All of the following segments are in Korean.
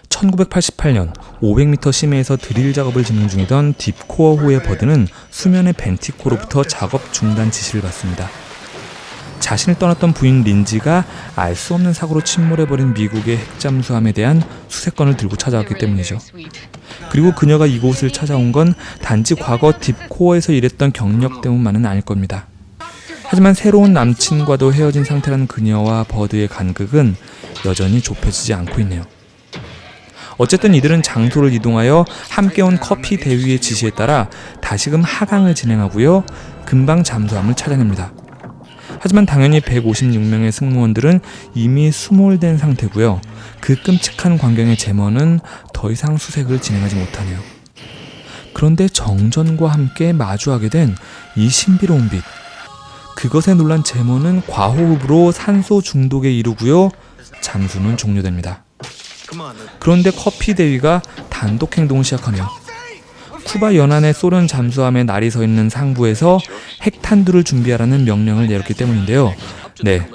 1988년 500m 심해에서 드릴 작업을 진행 중이던 딥코어호의 버드는 수면의 벤티코로부터 작업 중단 지시를 받습니다. 자신을 떠났던 부인 린지가 알 수 없는 사고로 침몰해버린 미국의 핵잠수함에 대한 수색권을 들고 찾아왔기 때문이죠. 그리고 그녀가 이곳을 찾아온 건 단지 과거 딥코어에서 일했던 경력 때문만은 아닐 겁니다. 하지만 새로운 남친과도 헤어진 상태라는 그녀와 버드의 간극은 여전히 좁혀지지 않고 있네요. 어쨌든 이들은 장소를 이동하여 함께 온 커피 대위의 지시에 따라 다시금 하강을 진행하고요. 금방 잠수함을 찾아냅니다. 하지만 당연히 156명의 승무원들은 이미 수몰된 상태고요. 그 끔찍한 광경의 제머는 더 이상 수색을 진행하지 못하네요. 그런데 정전과 함께 마주하게 된 이 신비로운 빛. 그것에 놀란 제머는 과호흡으로 산소 중독에 이르고요. 잠수는 종료됩니다. 그런데 커피 대위가 단독 행동을 시작하네요. 쿠바 연안의 소련 잠수함에 날이 서 있는 상부에서 핵탄두를 준비하라는 명령을 내렸기 때문인데요. 네,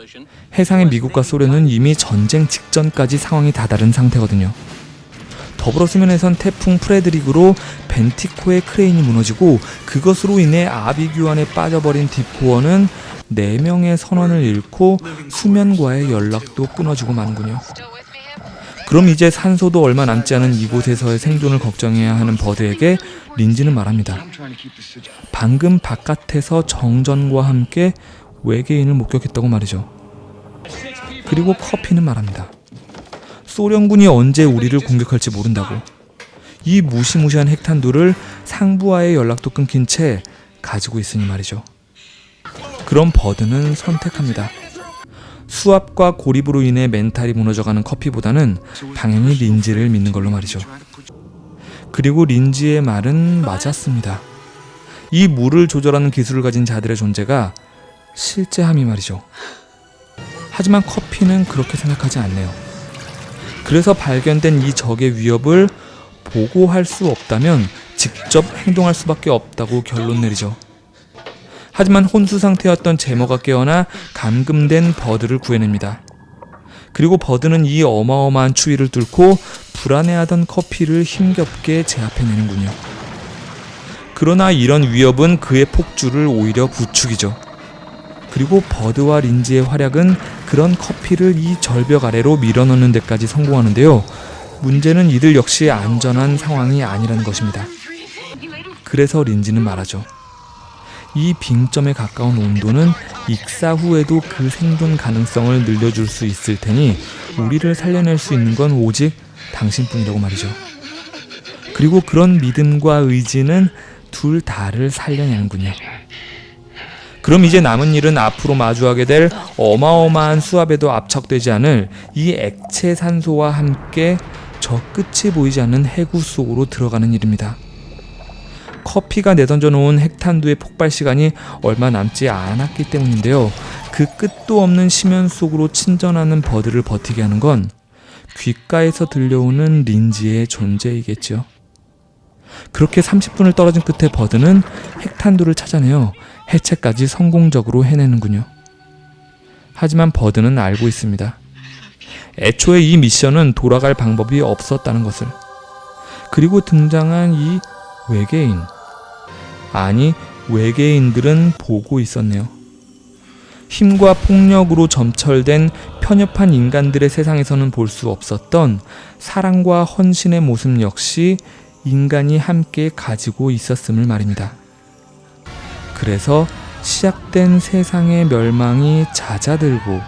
해상의 미국과 소련은 이미 전쟁 직전까지 상황이 다다른 상태거든요. 더불어 수면에선 태풍 프레드릭으로 벤티코의 크레인이 무너지고 그것으로 인해 아비규환에 빠져버린 딥코어는 4명의 선원을 잃고 수면과의 연락도 끊어지고 마는군요. 그럼 이제 산소도 얼마 남지 않은 이곳에서의 생존을 걱정해야 하는 버드에게 린지는 말합니다. 방금 바깥에서 정전과 함께 외계인을 목격했다고 말이죠. 그리고 커피는 말합니다. 소련군이 언제 우리를 공격할지 모른다고. 이 무시무시한 핵탄두를 상부와의 연락도 끊긴 채 가지고 있으니 말이죠. 그럼 버드는 선택합니다. 수압과 고립으로 인해 멘탈이 무너져가는 커피보다는 당연히 린지를 믿는 걸로 말이죠. 그리고 린지의 말은 맞았습니다. 이 물을 조절하는 기술을 가진 자들의 존재가 실제함이 말이죠. 하지만 커피는 그렇게 생각하지 않네요. 그래서 발견된 이 적의 위협을 보고할 수 없다면 직접 행동할 수밖에 없다고 결론 내리죠. 하지만 혼수 상태였던 제머가 깨어나 감금된 버드를 구해냅니다. 그리고 버드는 이 어마어마한 추위를 뚫고 불안해하던 커피를 힘겹게 제압해내는군요. 그러나 이런 위협은 그의 폭주를 오히려 부추기죠. 그리고 버드와 린지의 활약은 그런 커피를 이 절벽 아래로 밀어넣는 데까지 성공하는데요. 문제는 이들 역시 안전한 상황이 아니라는 것입니다. 그래서 린지는 말하죠. 이 빙점에 가까운 온도는 익사 후에도 그 생존 가능성을 늘려줄 수 있을 테니 우리를 살려낼 수 있는 건 오직 당신뿐이라고 말이죠. 그리고 그런 믿음과 의지는 둘 다를 살려내는군요. 그럼 이제 남은 일은 앞으로 마주하게 될 어마어마한 수압에도 압착되지 않을 이 액체 산소와 함께 저 끝이 보이지 않는 해구 속으로 들어가는 일입니다. 커피가 내던져 놓은 핵탄두의 폭발 시간이 얼마 남지 않았기 때문인데요. 그 끝도 없는 심연 속으로 침전하는 버드를 버티게 하는 건 귓가에서 들려오는 린지의 존재이겠죠. 그렇게 30분을 떨어진 끝에 버드는 핵탄두를 찾아내어 해체까지 성공적으로 해내는군요. 하지만 버드는 알고 있습니다. 애초에 이 미션은 돌아갈 방법이 없었다는 것을. 그리고 등장한 이 외계인. 아니, 외계인들은 보고 있었네요. 힘과 폭력으로 점철된 편협한 인간들의 세상에서는 볼 수 없었던 사랑과 헌신의 모습 역시 인간이 함께 가지고 있었음을 말입니다. 그래서 시작된 세상의 멸망이 잦아들고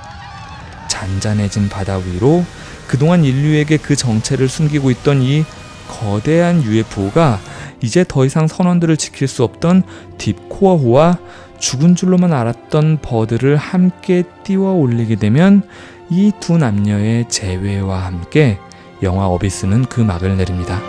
잔잔해진 바다 위로 그동안 인류에게 그 정체를 숨기고 있던 이 거대한 UFO가 이제 더 이상 선원들을 지킬 수 없던 딥코어호와 죽은 줄로만 알았던 버드를 함께 띄워 올리게 되면 이 두 남녀의 재회와 함께 영화 어비스는 그 막을 내립니다.